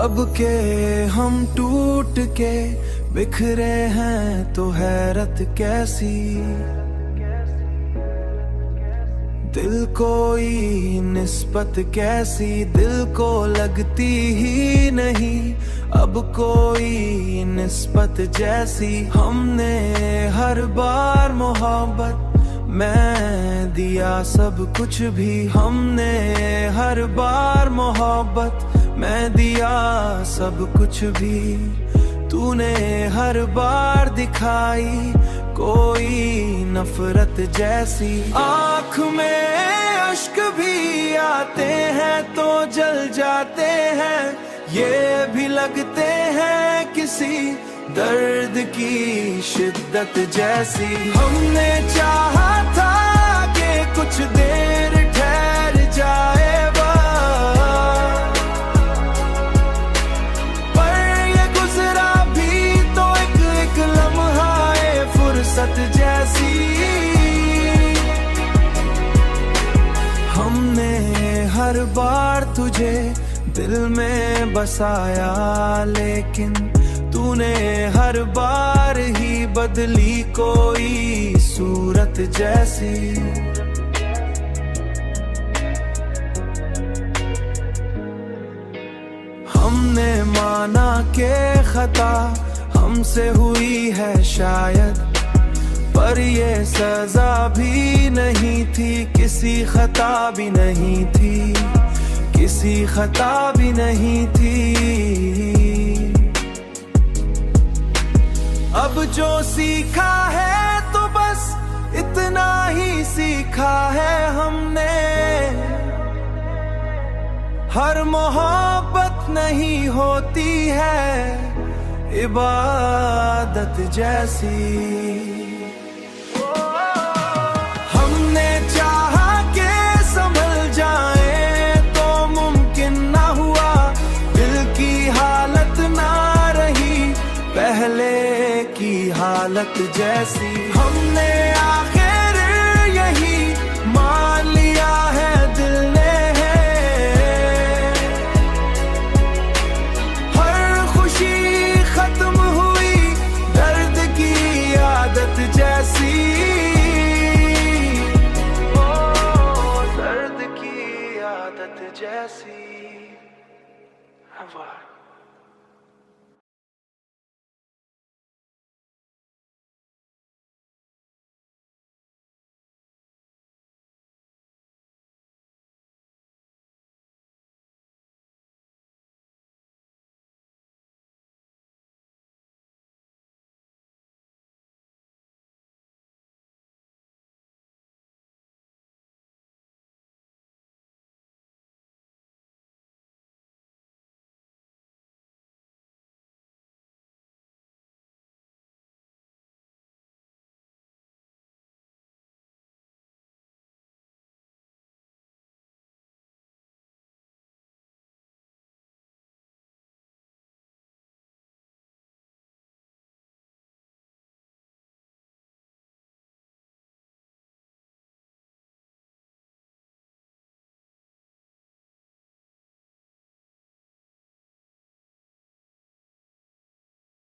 अब के हम टूट के बिखरे हैं तो हैरत कैसी, दिल कोई निस्बत कैसी, दिल को लगती ही नहीं अब कोई निस्बत जैसी। हमने हर बार मोहब्बत मैं दिया सब कुछ भी, हमने हर बार मोहब्बत मैं दिया सब कुछ भी। तूने हर बार दिखाई कोई नफरत जैसी। आँख में अश्क भी आते हैं तो जल जाते हैं, ये भी लगते हैं किसी दर्द की शिद्दत जैसी। हमने चाहा था कि कुछ देर ठहर जाए वक्त, पर ये गुजरा भी तो एक लम्हा फुर्सत जैसी। हमने हर बार तुझे दिल में बसाया, लेकिन तूने हर बार ही बदली कोई सूरत जैसी। हमने माना के खता हमसे हुई है शायद, पर ये सजा भी नहीं थी, किसी खता भी नहीं थी, किसी खता भी नहीं थी। अब जो सीखा है तो बस इतना ही सीखा है हमने, हर मोहब्बत नहीं होती है इबादत जैसी। हमने चाहा कि संभल जाए तो मुमकिन ना हुआ, दिल की हालत ना रही पहले की हालत जैसी। हमने आखिर यही मान लिया है दिल ने, हर खुशी खत्म हुई दर्द की आदत जैसी। ओ दर्द की आदत जैसी।